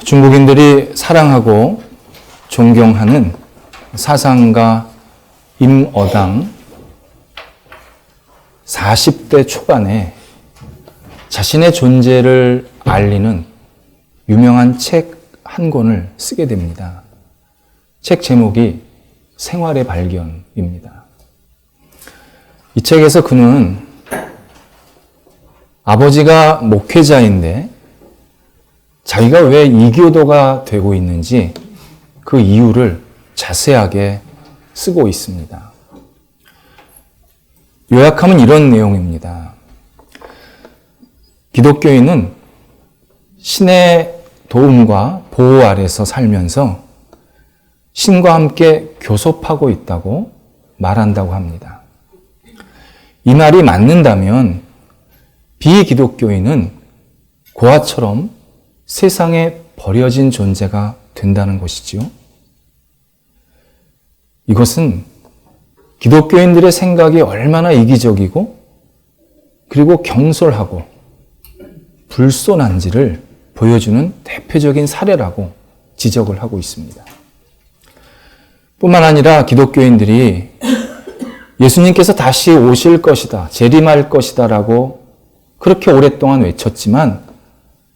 중국인들이 사랑하고 존경하는 사상가 임어당 40대 초반에 자신의 존재를 알리는 유명한 책 한 권을 쓰게 됩니다. 책 제목이 생활의 발견입니다. 이 책에서 그는 아버지가 목회자인데 자기가 왜 이교도가 되고 있는지 그 이유를 자세하게 쓰고 있습니다. 요약하면 이런 내용입니다. 기독교인은 신의 도움과 보호 아래서 살면서 신과 함께 교섭하고 있다고 말한다고 합니다. 이 말이 맞는다면 비기독교인은 고아처럼 세상에 버려진 존재가 된다는 것이지요. 이것은 기독교인들의 생각이 얼마나 이기적이고 그리고 경솔하고 불손한지를 보여주는 대표적인 사례라고 지적을 하고 있습니다. 뿐만 아니라 기독교인들이 예수님께서 다시 오실 것이다, 재림할 것이다 라고 그렇게 오랫동안 외쳤지만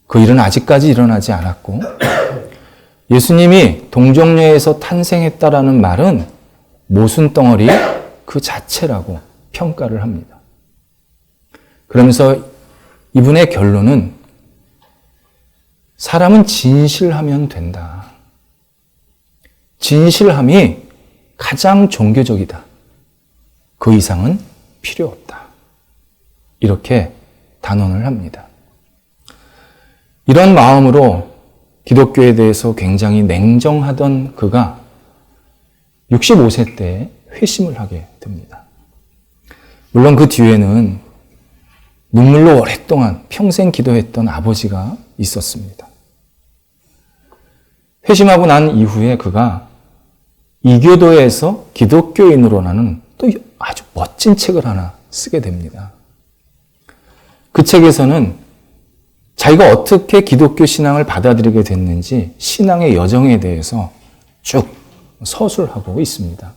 그 일은 아직까지 일어나지 않았고 예수님이 동정녀에서 탄생했다라는 말은 모순덩어리 그 자체라고 평가를 합니다. 그러면서 이분의 결론은 사람은 진실하면 된다. 진실함이 가장 종교적이다. 그 이상은 필요 없다. 이렇게 단언을 합니다. 이런 마음으로 기독교에 대해서 굉장히 냉정하던 그가 65세 때 회심을 하게 됩니다. 물론 그 뒤에는 눈물로 오랫동안 평생 기도했던 아버지가 있었습니다. 회심하고 난 이후에 그가 이교도에서 기독교인으로라는 또 아주 멋진 책을 하나 쓰게 됩니다. 그 책에서는 자기가 어떻게 기독교 신앙을 받아들이게 됐는지 신앙의 여정에 대해서 쭉 서술하고 있습니다.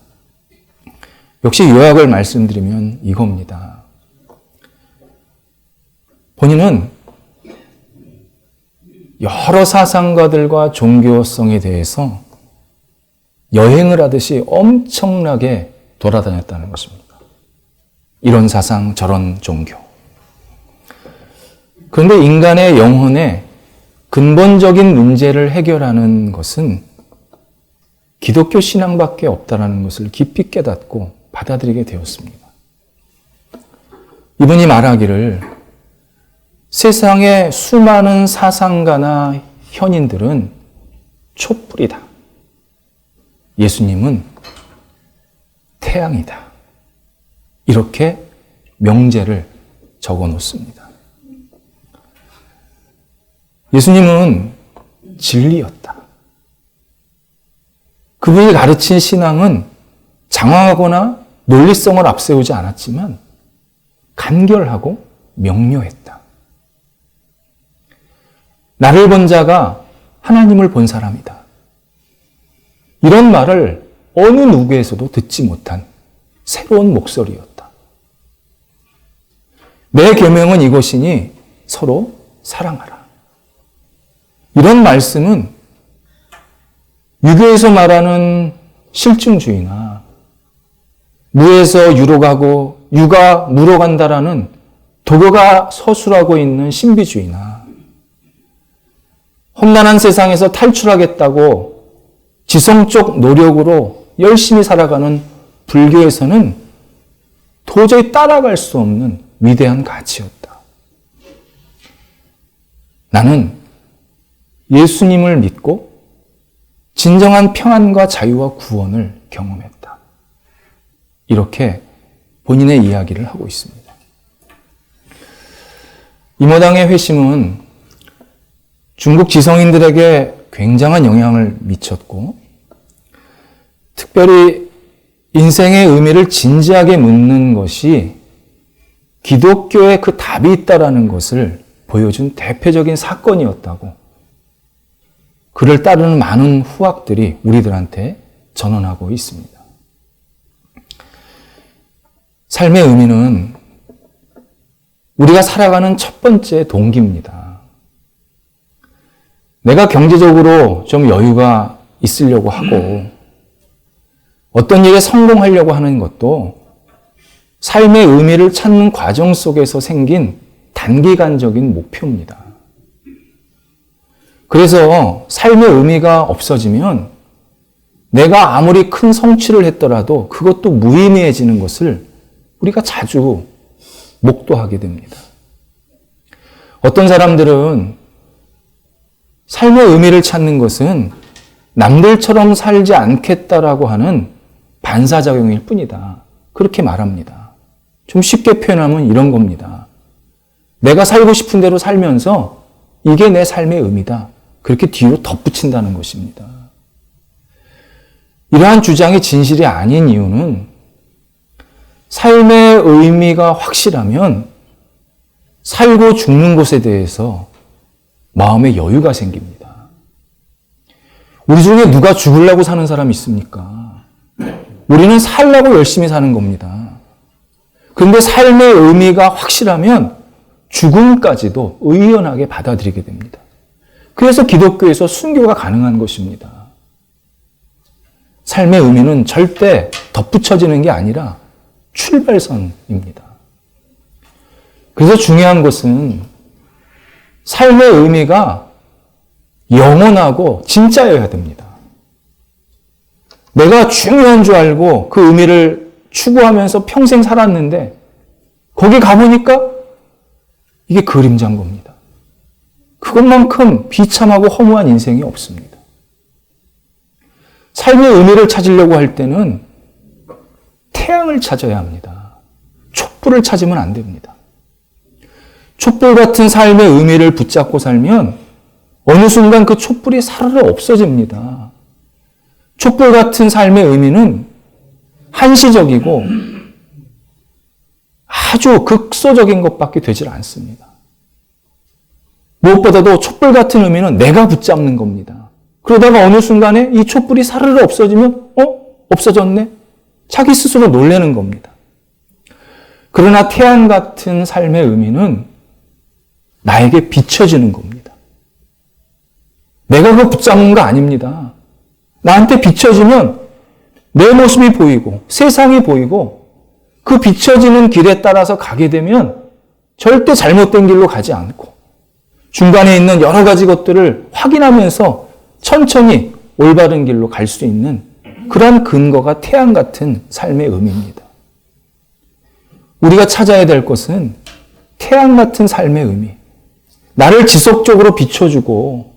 역시 요약을 말씀드리면 이겁니다. 본인은 여러 사상가들과 종교성에 대해서 여행을 하듯이 엄청나게 돌아다녔다는 것입니다. 이런 사상, 저런 종교. 그런데 인간의 영혼의 근본적인 문제를 해결하는 것은 기독교 신앙밖에 없다는 것을 깊이 깨닫고 받아들이게 되었습니다. 이분이 말하기를 세상의 수많은 사상가나 현인들은 촛불이다. 예수님은 태양이다. 이렇게 명제를 적어 놓습니다. 예수님은 진리였다. 그분이 가르친 신앙은 장황하거나 논리성을 앞세우지 않았지만 간결하고 명료했다. 나를 본 자가 하나님을 본 사람이다. 이런 말을 어느 누구에서도 듣지 못한 새로운 목소리였다. 내 계명은 이것이니 서로 사랑하라. 이런 말씀은 유교에서 말하는 실증주의나 무에서 유로 가고 유가 무로 간다라는 도교가 서술하고 있는 신비주의나 험난한 세상에서 탈출하겠다고 지성적 노력으로 열심히 살아가는 불교에서는 도저히 따라갈 수 없는 위대한 가치였다. 나는 예수님을 믿고 진정한 평안과 자유와 구원을 경험했다. 이렇게 본인의 이야기를 하고 있습니다. 임어당의 회심은 중국 지성인들에게 굉장한 영향을 미쳤고 특별히 인생의 의미를 진지하게 묻는 것이 기독교에 그 답이 있다라는 것을 보여준 대표적인 사건이었다고 그를 따르는 많은 후학들이 우리들한테 전언하고 있습니다. 삶의 의미는 우리가 살아가는 첫 번째 동기입니다. 내가 경제적으로 좀 여유가 있으려고 하고 어떤 일에 성공하려고 하는 것도 삶의 의미를 찾는 과정 속에서 생긴 단기간적인 목표입니다. 그래서 삶의 의미가 없어지면 내가 아무리 큰 성취를 했더라도 그것도 무의미해지는 것을 우리가 자주 목도하게 됩니다. 어떤 사람들은 삶의 의미를 찾는 것은 남들처럼 살지 않겠다라고 하는 반사작용일 뿐이다. 그렇게 말합니다. 좀 쉽게 표현하면 이런 겁니다. 내가 살고 싶은 대로 살면서 이게 내 삶의 의미다. 그렇게 뒤로 덧붙인다는 것입니다. 이러한 주장이 진실이 아닌 이유는 삶의 의미가 확실하면 살고 죽는 것에 대해서 마음의 여유가 생깁니다. 우리 중에 누가 죽으려고 사는 사람이 있습니까? 우리는 살려고 열심히 사는 겁니다. 그런데 삶의 의미가 확실하면 죽음까지도 의연하게 받아들이게 됩니다. 그래서 기독교에서 순교가 가능한 것입니다. 삶의 의미는 절대 덧붙여지는 게 아니라 출발선입니다. 그래서 중요한 것은 삶의 의미가 영원하고 진짜여야 됩니다. 내가 중요한 줄 알고 그 의미를 추구하면서 평생 살았는데 거기 가보니까 이게 그림자인 겁니다. 그것만큼 비참하고 허무한 인생이 없습니다. 삶의 의미를 찾으려고 할 때는 태양을 찾아야 합니다. 촛불을 찾으면 안 됩니다. 촛불 같은 삶의 의미를 붙잡고 살면 어느 순간 그 촛불이 사르르 없어집니다. 촛불 같은 삶의 의미는 한시적이고 아주 극소적인 것밖에 되질 않습니다. 무엇보다도 촛불 같은 의미는 내가 붙잡는 겁니다. 그러다가 어느 순간에 이 촛불이 사르르 없어지면 없어졌네? 자기 스스로 놀라는 겁니다. 그러나 태양 같은 삶의 의미는 나에게 비춰지는 겁니다. 내가 그거 붙잡는 거 아닙니다. 나한테 비춰지면 내 모습이 보이고 세상이 보이고 그 비춰지는 길에 따라서 가게 되면 절대 잘못된 길로 가지 않고 중간에 있는 여러 가지 것들을 확인하면서 천천히 올바른 길로 갈 수 있는 그런 근거가 태양 같은 삶의 의미입니다. 우리가 찾아야 될 것은 태양 같은 삶의 의미. 나를 지속적으로 비춰주고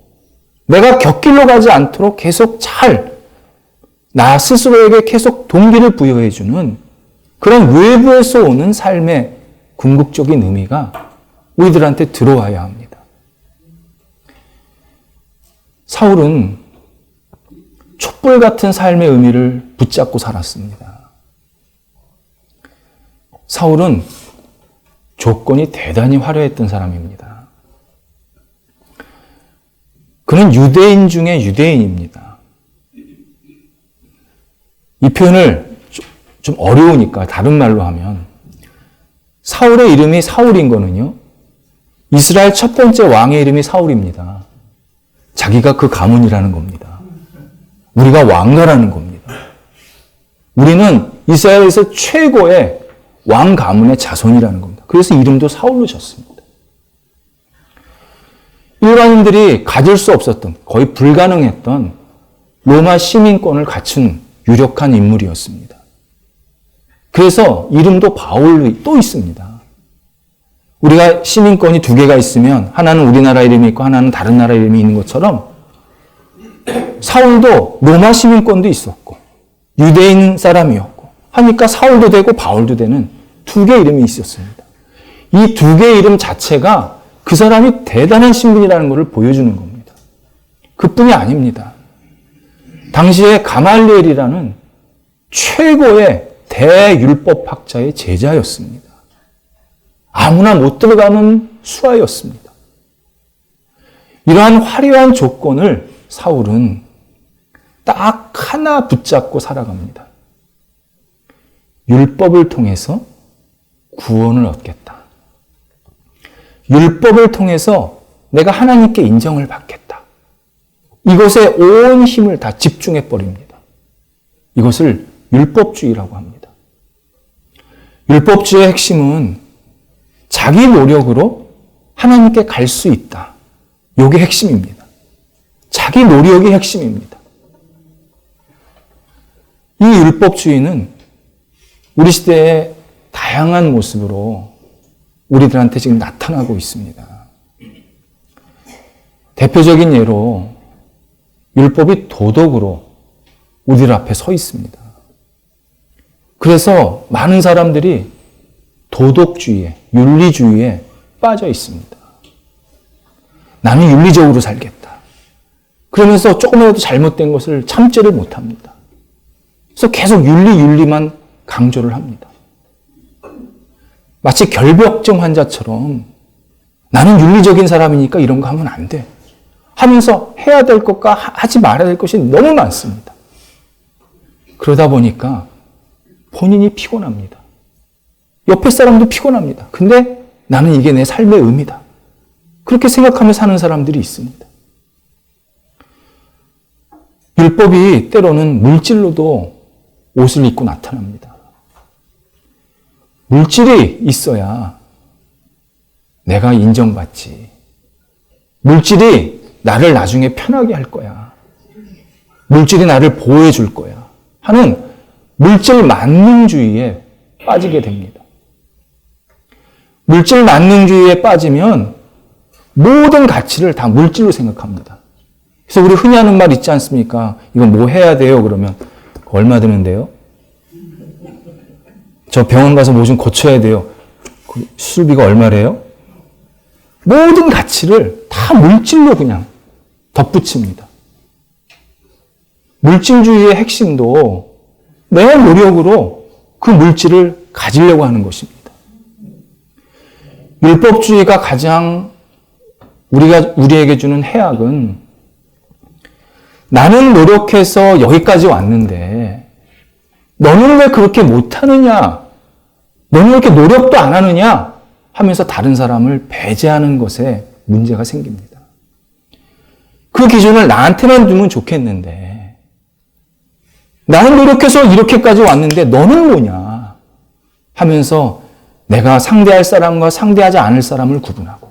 내가 곁길로 가지 않도록 계속 나 스스로에게 계속 동기를 부여해주는 그런 외부에서 오는 삶의 궁극적인 의미가 우리들한테 들어와야 합니다. 사울은 촛불 같은 삶의 의미를 붙잡고 살았습니다. 사울은 조건이 대단히 화려했던 사람입니다. 그는 유대인 중에 유대인입니다. 이 표현을 좀 어려우니까 다른 말로 하면 사울의 이름이 사울인 거는요. 이스라엘 첫 번째 왕의 이름이 사울입니다. 자기가 그 가문이라는 겁니다. 우리가 왕가라는 겁니다. 우리는 이스라엘에서 최고의 왕 가문의 자손이라는 겁니다. 그래서 이름도 사울로 졌습니다. 일반인들이 가질 수 없었던, 거의 불가능했던 로마 시민권을 갖춘 유력한 인물이었습니다. 그래서 이름도 바울이 또 있습니다. 우리가 시민권이 두 개가 있으면 하나는 우리나라 이름이 있고 하나는 다른 나라 이름이 있는 것처럼 사울도 로마 시민권도 있었고 유대인 사람이었고 하니까 사울도 되고 바울도 되는 두 개의 이름이 있었습니다. 이 두 개의 이름 자체가 그 사람이 대단한 신분이라는 것을 보여주는 겁니다. 그뿐이 아닙니다. 당시에 가말리엘이라는 최고의 대율법학자의 제자였습니다. 아무나 못 들어가는 수하였습니다. 이러한 화려한 조건을 사울은 딱 하나 붙잡고 살아갑니다. 율법을 통해서 구원을 얻겠다. 율법을 통해서 내가 하나님께 인정을 받겠다. 이것에 온 힘을 다 집중해 버립니다. 이것을 율법주의라고 합니다. 율법주의의 핵심은 자기 노력으로 하나님께 갈 수 있다. 이게 핵심입니다. 자기 노력이 핵심입니다. 이 율법주의는 우리 시대의 다양한 모습으로 우리들한테 지금 나타나고 있습니다. 대표적인 예로 율법이 도덕으로 우리들 앞에 서 있습니다. 그래서 많은 사람들이 도덕주의에, 윤리주의에 빠져 있습니다. 나는 윤리적으로 살겠다. 그러면서 조금이라도 잘못된 것을 참지를 못합니다. 그래서 계속 윤리만 강조를 합니다. 마치 결벽증 환자처럼 나는 윤리적인 사람이니까 이런 거 하면 안 돼. 하면서 해야 될 것과 하지 말아야 될 것이 너무 많습니다. 그러다 보니까 본인이 피곤합니다. 옆에 사람도 피곤합니다. 근데 나는 이게 내 삶의 의미다. 그렇게 생각하며 사는 사람들이 있습니다. 율법이 때로는 물질로도 옷을 입고 나타납니다. 물질이 있어야 내가 인정받지. 물질이 나를 나중에 편하게 할 거야. 물질이 나를 보호해 줄 거야. 하는 물질 만능주의에 빠지게 됩니다. 물질 만능주의에 빠지면 모든 가치를 다 물질로 생각합니다. 그래서 우리 흔히 하는 말 있지 않습니까? 이건 뭐 해야 돼요? 그러면 얼마 드는데요? 저 병원 가서 뭐 좀 고쳐야 돼요. 그 수술비가 얼마래요? 모든 가치를 다 물질로 그냥 덧붙입니다. 물질주의의 핵심도 내 노력으로 그 물질을 가지려고 하는 것입니다. 율법주의가 가장 우리에게 주는 해악은 나는 노력해서 여기까지 왔는데 너는 왜 그렇게 못하느냐? 너는 왜 이렇게 노력도 안 하느냐? 하면서 다른 사람을 배제하는 것에 문제가 생깁니다. 그 기준을 나한테만 두면 좋겠는데 나는 노력해서 이렇게까지 왔는데 너는 뭐냐? 하면서 내가 상대할 사람과 상대하지 않을 사람을 구분하고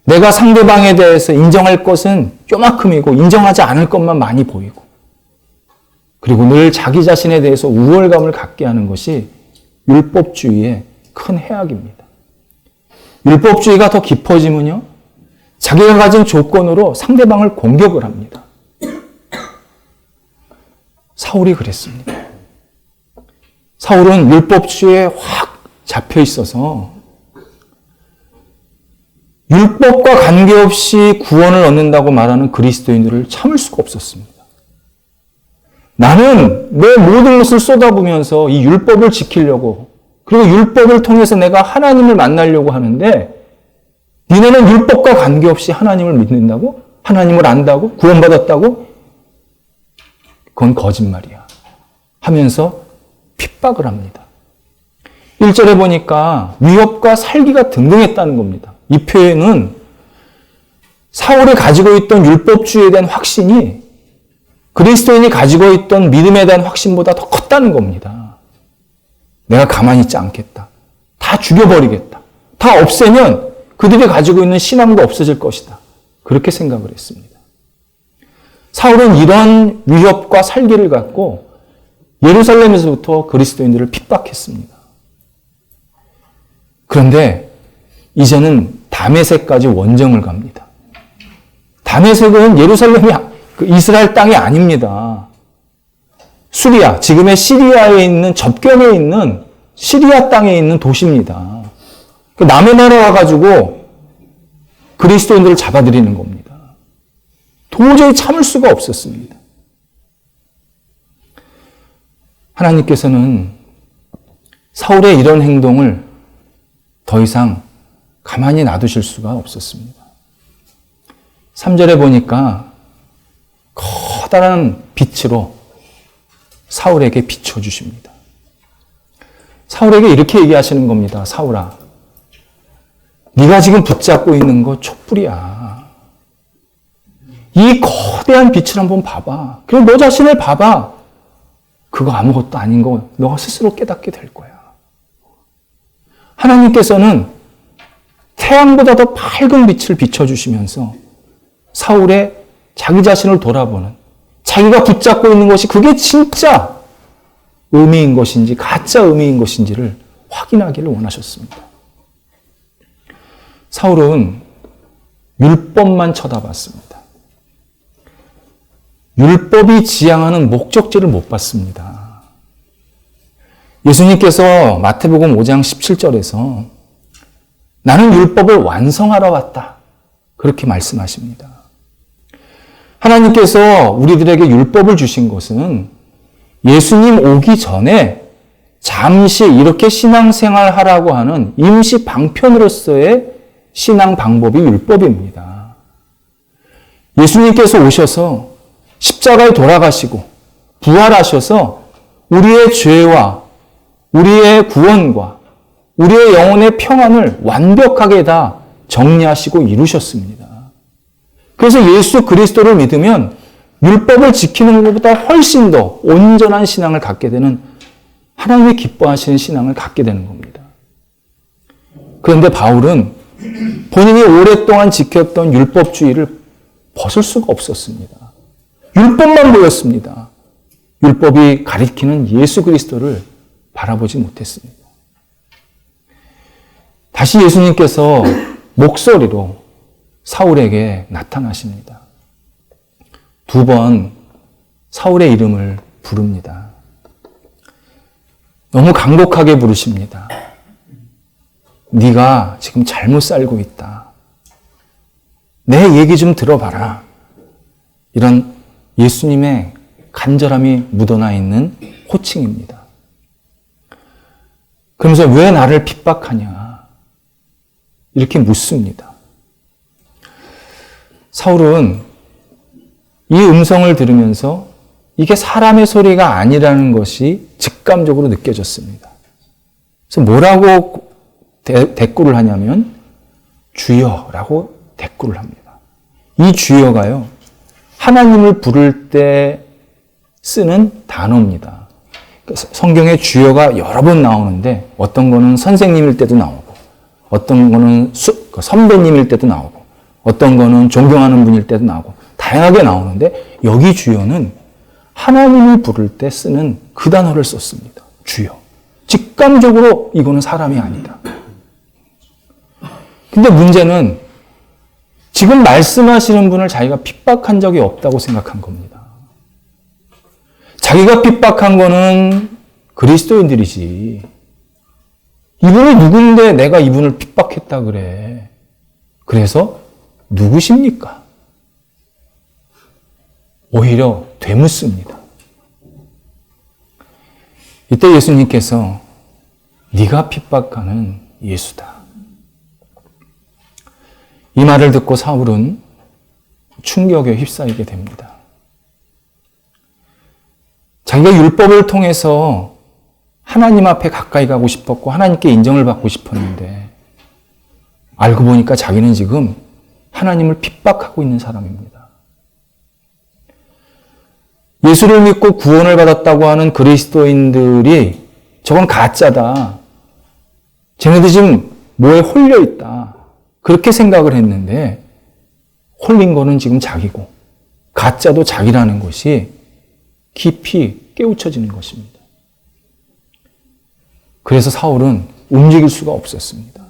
내가 상대방에 대해서 인정할 것은 요만큼이고 인정하지 않을 것만 많이 보이고 그리고 늘 자기 자신에 대해서 우월감을 갖게 하는 것이 율법주의의 큰 해악입니다. 율법주의가 더 깊어지면요. 자기가 가진 조건으로 상대방을 공격을 합니다. 사울이 그랬습니다. 사울은 율법주의에 확 잡혀 있어서 율법과 관계없이 구원을 얻는다고 말하는 그리스도인들을 참을 수가 없었습니다. 나는 내 모든 것을 쏟아부으면서 이 율법을 지키려고 그리고 율법을 통해서 내가 하나님을 만나려고 하는데 니네는 율법과 관계없이 하나님을 믿는다고? 하나님을 안다고? 구원받았다고? 그건 거짓말이야. 하면서 핍박을 합니다. 1절에 보니까 위협과 살기가 등등했다는 겁니다. 이 표현은 사울이 가지고 있던 율법주의에 대한 확신이 그리스도인이 가지고 있던 믿음에 대한 확신보다 더 컸다는 겁니다. 내가 가만히 있지 않겠다. 다 죽여버리겠다. 다 없애면 그들이 가지고 있는 신앙도 없어질 것이다. 그렇게 생각을 했습니다. 사울은 이런 위협과 살기를 갖고 예루살렘에서부터 그리스도인들을 핍박했습니다. 그런데 이제는 다메섹까지 원정을 갑니다. 다메섹은 예루살렘이 이스라엘 땅이 아닙니다. 수리아, 지금의 시리아에 있는 접견에 있는 시리아 땅에 있는 도시입니다. 남의 나라 와가지고 그리스도인들을 잡아들이는 겁니다. 도저히 참을 수가 없었습니다. 하나님께서는 사울의 이런 행동을 더 이상 가만히 놔두실 수가 없었습니다. 3절에 보니까 커다란 빛으로 사울에게 비춰주십니다. 사울에게 이렇게 얘기하시는 겁니다. 사울아, 네가 지금 붙잡고 있는 거 촛불이야. 이 거대한 빛을 한번 봐봐. 그리고 너 자신을 봐봐. 그거 아무것도 아닌 거 너가 스스로 깨닫게 될 거야. 하나님께서는 태양보다 더 밝은 빛을 비춰주시면서 사울의 자기 자신을 돌아보는, 자기가 붙잡고 있는 것이 그게 진짜 의미인 것인지 가짜 의미인 것인지를 확인하기를 원하셨습니다. 사울은 율법만 쳐다봤습니다. 율법이 지향하는 목적지를 못 봤습니다. 예수님께서 마태복음 5장 17절에서 나는 율법을 완성하러 왔다, 그렇게 말씀하십니다. 하나님께서 우리들에게 율법을 주신 것은 예수님 오기 전에 잠시 이렇게 신앙생활 하라고 하는 임시 방편으로서의 신앙 방법이 율법입니다. 예수님께서 오셔서 십자가에 돌아가시고 부활하셔서 우리의 죄와 우리의 구원과 우리의 영혼의 평안을 완벽하게 다 정리하시고 이루셨습니다. 그래서 예수 그리스도를 믿으면 율법을 지키는 것보다 훨씬 더 온전한 신앙을 갖게 되는, 하나님이 기뻐하시는 신앙을 갖게 되는 겁니다. 그런데 바울은 본인이 오랫동안 지켰던 율법주의를 벗을 수가 없었습니다. 율법만 보였습니다. 율법이 가리키는 예수 그리스도를 바라보지 못했습니다. 다시 예수님께서 목소리로 사울에게 나타나십니다. 두 번 사울의 이름을 부릅니다. 너무 강력하게 부르십니다. 네가 지금 잘못 살고 있다. 내 얘기 좀 들어봐라. 이런 예수님의 간절함이 묻어나 있는 호칭입니다. 그러면서 왜 나를 핍박하냐? 이렇게 묻습니다. 사울은 이 음성을 들으면서 이게 사람의 소리가 아니라는 것이 직감적으로 느껴졌습니다. 그래서 뭐라고 대꾸를 하냐면 주여라고 대꾸를 합니다. 이 주여가요, 하나님을 부를 때 쓰는 단어입니다. 성경에 주여가 여러 번 나오는데 어떤 거는 선생님일 때도 나오고 어떤 거는 선배님일 때도 나오고 어떤 거는 존경하는 분일 때도 나오고 다양하게 나오는데, 여기 주여는 하나님을 부를 때 쓰는 그 단어를 썼습니다. 주여. 직감적으로 이거는 사람이 아니다. 근데 문제는 지금 말씀하시는 분을 자기가 핍박한 적이 없다고 생각한 겁니다. 자기가 핍박한 거는 그리스도인들이지. 이분이 누군데 내가 이분을 핍박했다 그래. 그래서 누구십니까? 오히려 되묻습니다. 이때 예수님께서 네가 핍박하는 예수다. 이 말을 듣고 사울은 충격에 휩싸이게 됩니다. 자기가 율법을 통해서 하나님 앞에 가까이 가고 싶었고 하나님께 인정을 받고 싶었는데 알고 보니까 자기는 지금 하나님을 핍박하고 있는 사람입니다. 예수를 믿고 구원을 받았다고 하는 그리스도인들이 저건 가짜다. 쟤네들 지금 뭐에 홀려 있다. 그렇게 생각을 했는데 홀린 거는 지금 자기고 가짜도 자기라는 것이 깊이 깨우쳐지는 것입니다. 그래서 사울은 움직일 수가 없었습니다.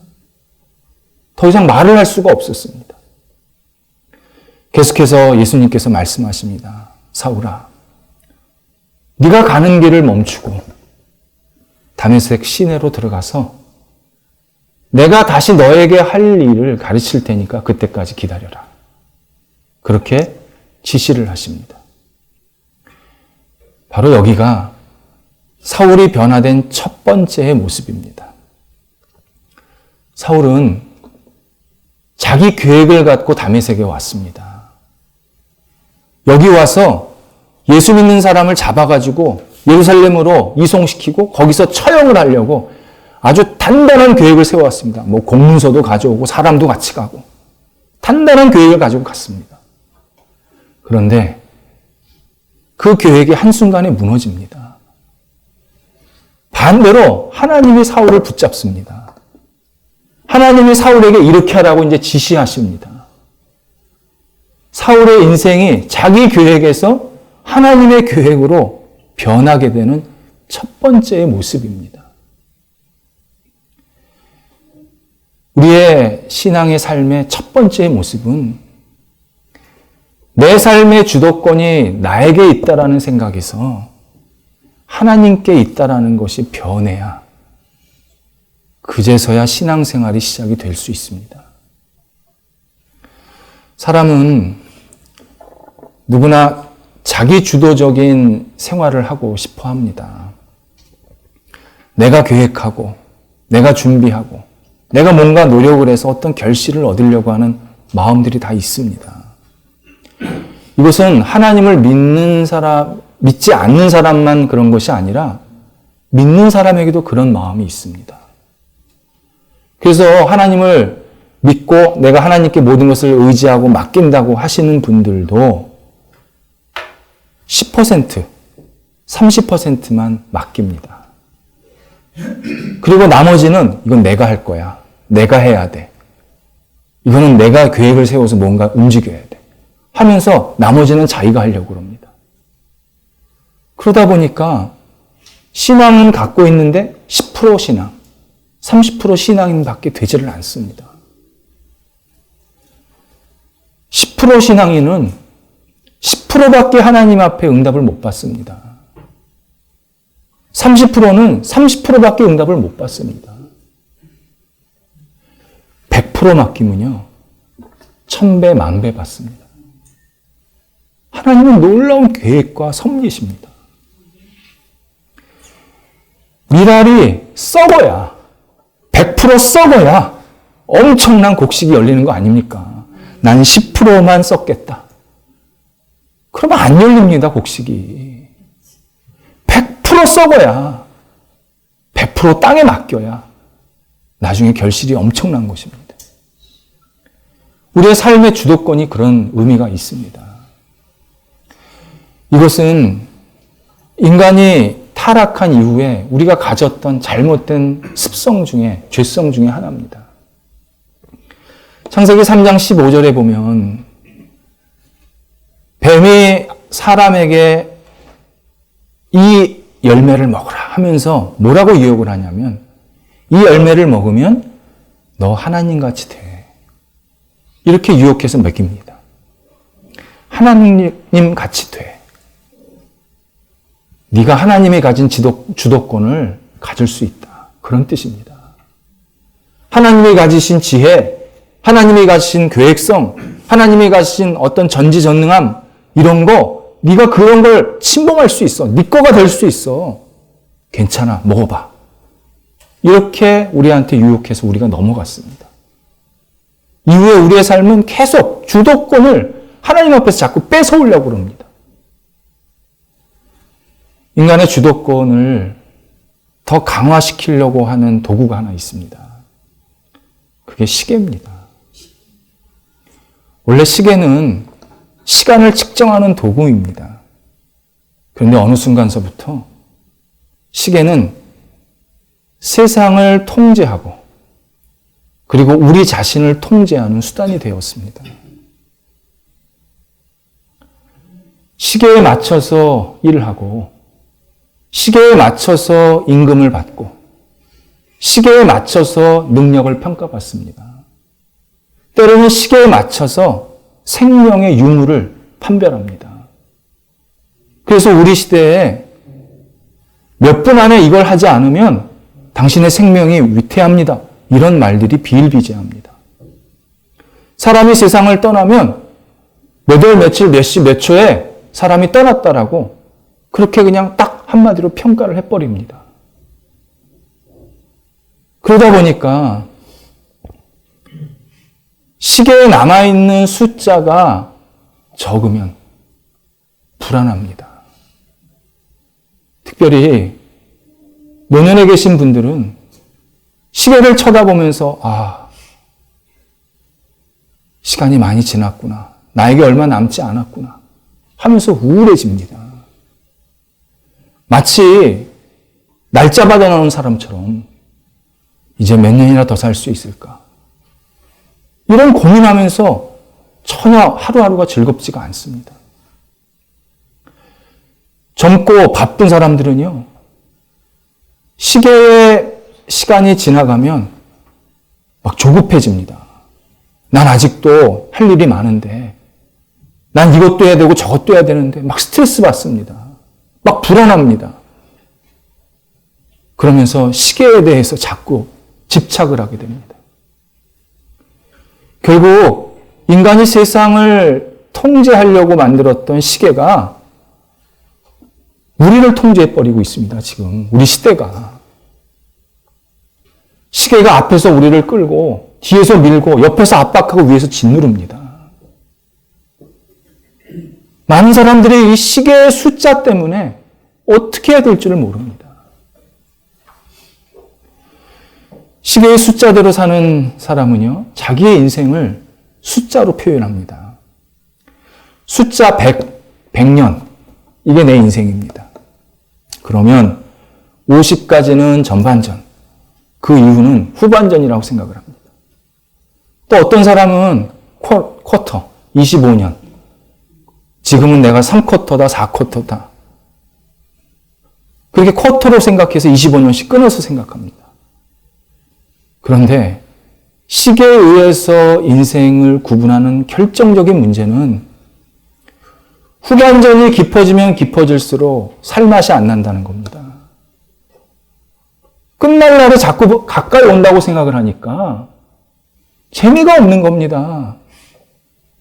더 이상 말을 할 수가 없었습니다. 계속해서 예수님께서 말씀하십니다. 사울아, 네가 가는 길을 멈추고 다메섹 시내로 들어가서 내가 다시 너에게 할 일을 가르칠 테니까 그때까지 기다려라. 그렇게 지시를 하십니다. 바로 여기가 사울이 변화된 첫 번째의 모습입니다. 사울은 자기 계획을 갖고 다메섹에 왔습니다. 여기 와서 예수 믿는 사람을 잡아가지고 예루살렘으로 이송시키고 거기서 처형을 하려고 아주 단단한 계획을 세워왔습니다. 뭐 공문서도 가져오고 사람도 같이 가고 단단한 계획을 가지고 갔습니다. 그런데 그 계획이 한순간에 무너집니다. 반대로 하나님이 사울을 붙잡습니다. 하나님이 사울에게 이렇게 하라고 이제 지시하십니다. 사울의 인생이 자기 계획에서 하나님의 계획으로 변하게 되는 첫 번째의 모습입니다. 우리의 신앙의 삶의 첫 번째 모습은 내 삶의 주도권이 나에게 있다라는 생각에서 하나님께 있다라는 것이 변해야 그제서야 신앙생활이 시작이 될 수 있습니다. 사람은 누구나 자기 주도적인 생활을 하고 싶어 합니다. 내가 계획하고, 내가 준비하고, 내가 뭔가 노력을 해서 어떤 결실을 얻으려고 하는 마음들이 다 있습니다. 이것은 하나님을 믿지 않는 사람만 그런 것이 아니라 믿는 사람에게도 그런 마음이 있습니다. 그래서 하나님을 믿고 내가 하나님께 모든 것을 의지하고 맡긴다고 하시는 분들도 10%, 30%만 맡깁니다. 그리고 나머지는 이건 내가 할 거야. 내가 해야 돼. 이거는 내가 계획을 세워서 뭔가 움직여야 돼. 하면서 나머지는 자기가 하려고 합니다. 그러다 보니까 신앙은 갖고 있는데 10% 신앙, 30% 신앙인밖에 되지를 않습니다. 10% 신앙인은 10%밖에 하나님 앞에 응답을 못 받습니다. 30%는 30%밖에 응답을 못 받습니다. 100% 맡기면요, 1000배, 10,000배 받습니다. 하나님은 놀라운 계획과 섭리십니다. 미랄이 썩어야, 100% 썩어야 엄청난 곡식이 열리는 거 아닙니까? 난 10%만 썩겠다. 그러면 안 열립니다, 곡식이. 100% 썩어야, 100% 땅에 맡겨야 나중에 결실이 엄청난 것입니다. 우리의 삶의 주도권이 그런 의미가 있습니다. 이것은 인간이 타락한 이후에 우리가 가졌던 잘못된 습성 중에, 죄성 중에 하나입니다. 창세기 3장 15절에 보면 뱀이 사람에게 이 열매를 먹으라 하면서 뭐라고 유혹을 하냐면, 이 열매를 먹으면 너 하나님같이 돼. 이렇게 유혹해서 먹입니다. 하나님 같이 돼. 네가 하나님이 가진 주도권을 가질 수 있다. 그런 뜻입니다. 하나님이 가지신 지혜, 하나님이 가지신 계획성, 하나님이 가지신 어떤 전지전능함, 이런 거, 네가 그런 걸 침범할 수 있어. 네 거가 될 수 있어. 괜찮아, 먹어봐. 이렇게 우리한테 유혹해서 우리가 넘어갔습니다. 이후에 우리의 삶은 계속 주도권을 하나님 앞에서 자꾸 뺏어오려고 합니다. 인간의 주도권을 더 강화시키려고 하는 도구가 하나 있습니다. 그게 시계입니다. 원래 시계는 시간을 측정하는 도구입니다. 그런데 어느 순간서부터 시계는 세상을 통제하고 그리고 우리 자신을 통제하는 수단이 되었습니다. 시계에 맞춰서 일을 하고 시계에 맞춰서 임금을 받고 시계에 맞춰서 능력을 평가받습니다. 때로는 시계에 맞춰서 생명의 유무를 판별합니다. 그래서 우리 시대에 몇 분 안에 이걸 하지 않으면 당신의 생명이 위태합니다. 이런 말들이 비일비재합니다. 사람이 세상을 떠나면 몇 월, 며칠, 몇 시, 몇 초에 사람이 떠났다라고 그렇게 그냥 딱 한마디로 평가를 해버립니다. 그러다 보니까 시계에 남아있는 숫자가 적으면 불안합니다. 특별히 노년에 계신 분들은 시계를 쳐다보면서 시간이 많이 지났구나. 나에게 얼마 남지 않았구나. 하면서 우울해집니다. 마치 날짜 받아놓은 사람처럼 이제 몇 년이나 더 살 수 있을까? 이런 고민하면서 전혀 하루하루가 즐겁지가 않습니다. 젊고 바쁜 사람들은요, 시계의 시간이 지나가면 막 조급해집니다. 난 아직도 할 일이 많은데, 난 이것도 해야 되고 저것도 해야 되는데, 막 스트레스 받습니다. 막 불안합니다. 그러면서 시계에 대해서 자꾸 집착을 하게 됩니다. 결국 인간이 세상을 통제하려고 만들었던 시계가 우리를 통제해버리고 있습니다. 지금 우리 시대가. 시계가 앞에서 우리를 끌고 뒤에서 밀고 옆에서 압박하고 위에서 짓누릅니다. 많은 사람들이 이 시계의 숫자 때문에 어떻게 해야 될지를 모릅니다. 시계의 숫자대로 사는 사람은요, 자기의 인생을 숫자로 표현합니다. 숫자 100년, 이게 내 인생입니다. 그러면 50까지는 전반전, 그 이후는 후반전이라고 생각을 합니다. 또 어떤 사람은 쿼터, 25년, 지금은 내가 3쿼터다, 4쿼터다. 그렇게 쿼터로 생각해서 25년씩 끊어서 생각합니다. 그런데 시계에 의해서 인생을 구분하는 결정적인 문제는 후반전이 깊어지면 깊어질수록 살맛이 안 난다는 겁니다. 끝날 날에 자꾸 가까이 온다고 생각을 하니까 재미가 없는 겁니다.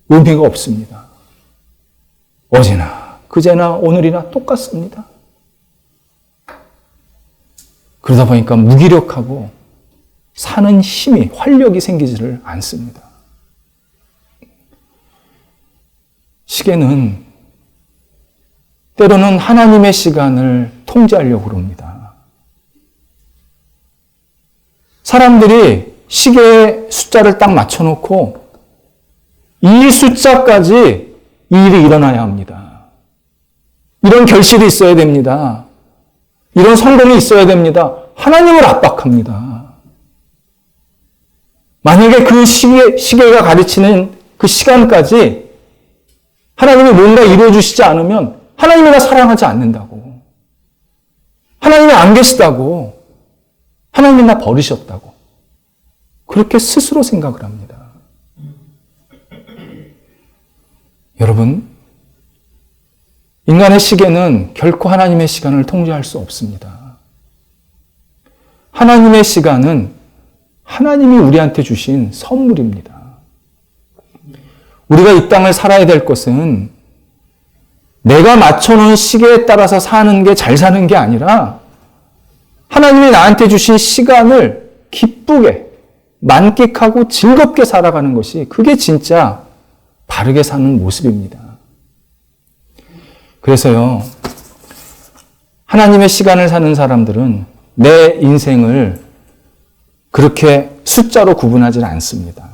의미가 없습니다. 어제나 그제나 오늘이나 똑같습니다. 그러다 보니까 무기력하고 사는 힘이, 활력이 생기지를 않습니다. 시계는 때로는 하나님의 시간을 통제하려고 합니다. 사람들이 시계에 숫자를 딱 맞춰놓고 이 숫자까지 이 일이 일어나야 합니다. 이런 결실이 있어야 됩니다. 이런 성공이 있어야 됩니다. 하나님을 압박합니다. 만약에 그 시계가 가르치는 그 시간까지 하나님이 뭔가 이루어주시지 않으면 하나님이 나 사랑하지 않는다고. 하나님이 안 계시다고. 하나님이 나 버리셨다고. 그렇게 스스로 생각을 합니다. 여러분, 인간의 시계는 결코 하나님의 시간을 통제할 수 없습니다. 하나님의 시간은 하나님이 우리한테 주신 선물입니다. 우리가 이 땅을 살아야 될 것은 내가 맞춰놓은 시계에 따라서 사는 게 잘 사는 게 아니라 하나님이 나한테 주신 시간을 기쁘게 만끽하고 즐겁게 살아가는 것이 그게 진짜 바르게 사는 모습입니다. 그래서요, 하나님의 시간을 사는 사람들은 내 인생을 그렇게 숫자로 구분하지 않습니다.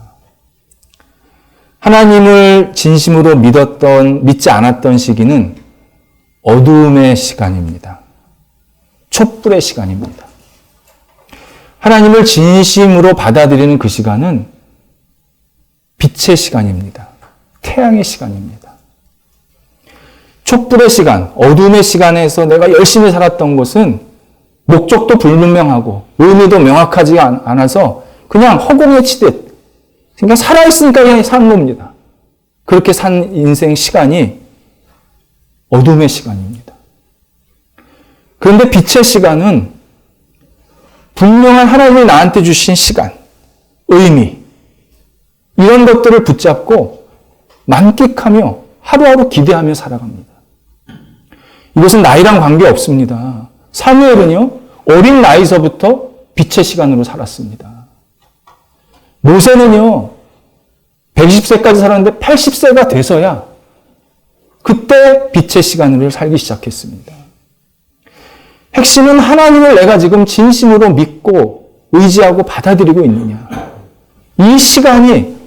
하나님을 진심으로 믿지 않았던 시기는 어두움의 시간입니다. 촛불의 시간입니다. 하나님을 진심으로 받아들이는 그 시간은 빛의 시간입니다. 태양의 시간입니다. 촛불의 시간, 어두움의 시간에서 내가 열심히 살았던 것은 목적도 불분명하고 의미도 명확하지 않아서 그냥 허공에 치듯 그냥 살아있으니까 그냥 산 겁니다. 그렇게 산 인생 시간이 어둠의 시간입니다. 그런데 빛의 시간은 분명한 하나님이 나한테 주신 시간, 의미, 이런 것들을 붙잡고 만끽하며 하루하루 기대하며 살아갑니다. 이것은 나이랑 관계없습니다. 사무엘은요, 어린 나이서부터 빛의 시간으로 살았습니다. 모세는요, 120세까지 살았는데 80세가 돼서야 그때 빛의 시간으로 살기 시작했습니다. 핵심은 하나님을 내가 지금 진심으로 믿고 의지하고 받아들이고 있느냐. 이 시간이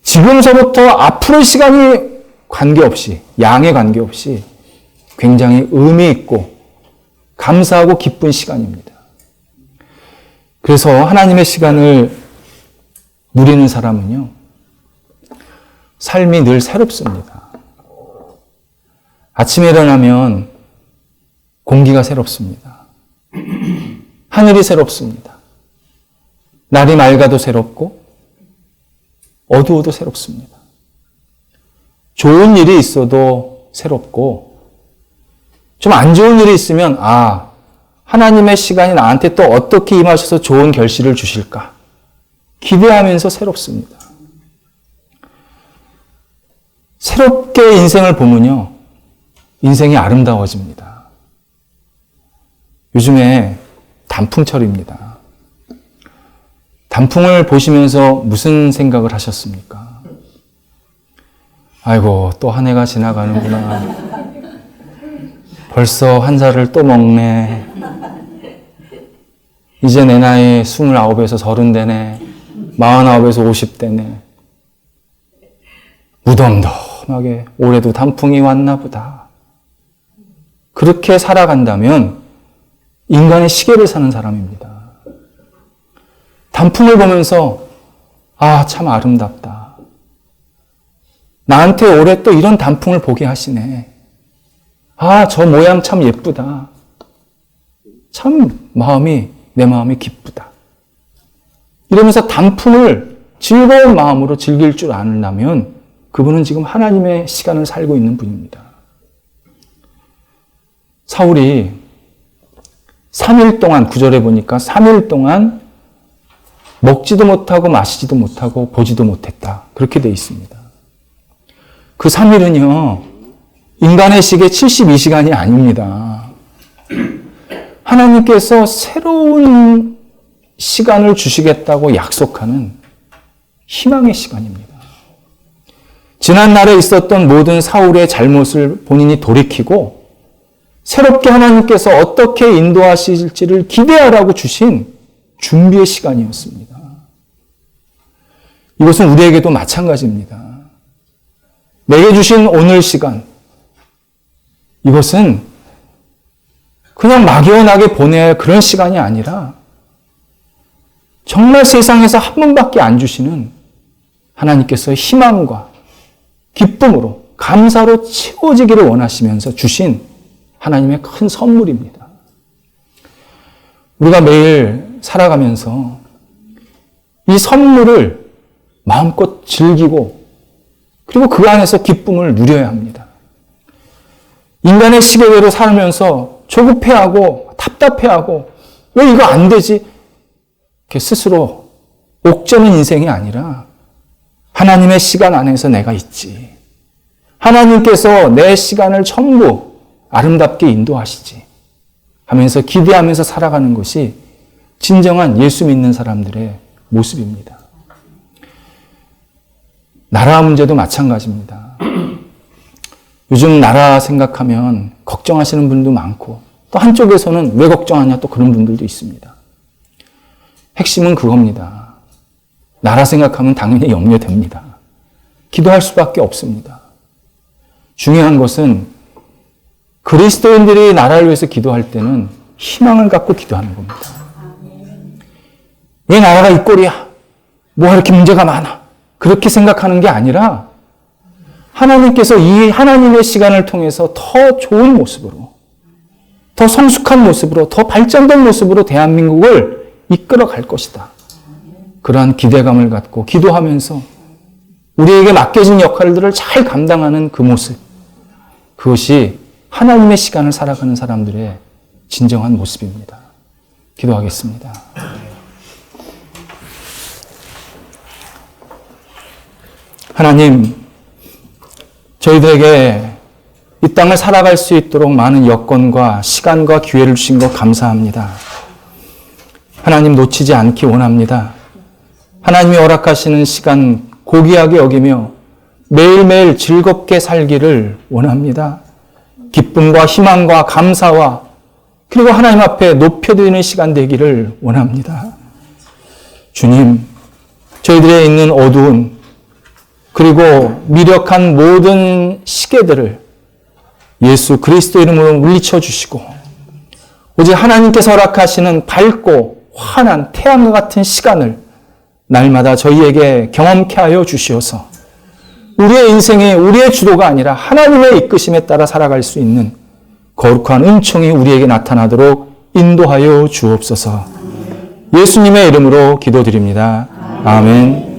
지금서부터 앞으로의 시간이 관계없이, 양에 관계없이 굉장히 의미 있고 감사하고 기쁜 시간입니다. 그래서 하나님의 시간을 누리는 사람은요, 삶이 늘 새롭습니다. 아침에 일어나면 공기가 새롭습니다. 하늘이 새롭습니다. 날이 맑아도 새롭고 어두워도 새롭습니다. 좋은 일이 있어도 새롭고 좀 안 좋은 일이 있으면 하나님의 시간이 나한테 또 어떻게 임하셔서 좋은 결실을 주실까 기대하면서 새롭습니다. 새롭게 인생을 보면요, 인생이 아름다워집니다. 요즘에 단풍철입니다. 단풍을 보시면서 무슨 생각을 하셨습니까? 아이고, 또 한 해가 지나가는구나. 벌써 한 살을 또 먹네. 이제 내 나이 29에서 30 되네. 49에서 50 되네. 무덤덤하게 올해도 단풍이 왔나 보다. 그렇게 살아간다면 인간의 시계를 사는 사람입니다. 단풍을 보면서 참 아름답다. 나한테 올해 또 이런 단풍을 보게 하시네. 저 모양 참 예쁘다. 참 내 마음이 기쁘다. 이러면서 단풍을 즐거운 마음으로 즐길 줄 아는다면 그분은 지금 하나님의 시간을 살고 있는 분입니다. 사울이 3일 동안, 9절에 보니까 3일 동안 먹지도 못하고 마시지도 못하고 보지도 못했다. 그렇게 되어 있습니다. 그 3일은요, 인간의 시계 72시간이 아닙니다. 하나님께서 새로운 시간을 주시겠다고 약속하는 희망의 시간입니다. 지난날에 있었던 모든 사울의 잘못을 본인이 돌이키고 새롭게 하나님께서 어떻게 인도하실지를 기대하라고 주신 준비의 시간이었습니다. 이것은 우리에게도 마찬가지입니다. 내게 주신 오늘 시간, 이것은 그냥 막연하게 보내야 할 그런 시간이 아니라 정말 세상에서 한 번밖에 안 주시는 하나님께서 희망과 기쁨으로 감사로 채워지기를 원하시면서 주신 하나님의 큰 선물입니다. 우리가 매일 살아가면서 이 선물을 마음껏 즐기고 그리고 그 안에서 기쁨을 누려야 합니다. 인간의 시계대로 살면서 조급해하고 답답해하고 왜 이거 안 되지? 이렇게 스스로 옥죄는 인생이 아니라 하나님의 시간 안에서 내가 있지. 하나님께서 내 시간을 전부 아름답게 인도하시지 하면서 기대하면서 살아가는 것이 진정한 예수 믿는 사람들의 모습입니다. 나라 문제도 마찬가지입니다. 요즘 나라 생각하면 걱정하시는 분도 많고 또 한쪽에서는 왜 걱정하냐 또 그런 분들도 있습니다. 핵심은 그겁니다. 나라 생각하면 당연히 염려됩니다. 기도할 수밖에 없습니다. 중요한 것은 그리스도인들이 나라를 위해서 기도할 때는 희망을 갖고 기도하는 겁니다. 왜 나라가 이 꼴이야? 뭐가 이렇게 문제가 많아? 그렇게 생각하는 게 아니라 하나님께서 이 하나님의 시간을 통해서 더 좋은 모습으로, 더 성숙한 모습으로, 더 발전된 모습으로 대한민국을 이끌어 갈 것이다. 그러한 기대감을 갖고 기도하면서 우리에게 맡겨진 역할들을 잘 감당하는 그 모습, 그것이 하나님의 시간을 살아가는 사람들의 진정한 모습입니다. 기도하겠습니다. 하나님, 저희들에게 이 땅을 살아갈 수 있도록 많은 여건과 시간과 기회를 주신 것 감사합니다. 하나님 놓치지 않기 원합니다. 하나님이 허락하시는 시간 고귀하게 여기며 매일매일 즐겁게 살기를 원합니다. 기쁨과 희망과 감사와 그리고 하나님 앞에 높여드리는 시간 되기를 원합니다. 주님, 저희들의 있는 어두운 그리고 미력한 모든 시계들을 예수 그리스도 이름으로 물리쳐 주시고 오직 하나님께서 허락하시는 밝고 환한 태양과 같은 시간을 날마다 저희에게 경험케 하여 주시어서 우리의 인생이 우리의 주도가 아니라 하나님의 이끄심에 따라 살아갈 수 있는 거룩한 은총이 우리에게 나타나도록 인도하여 주옵소서. 예수님의 이름으로 기도드립니다. 아멘.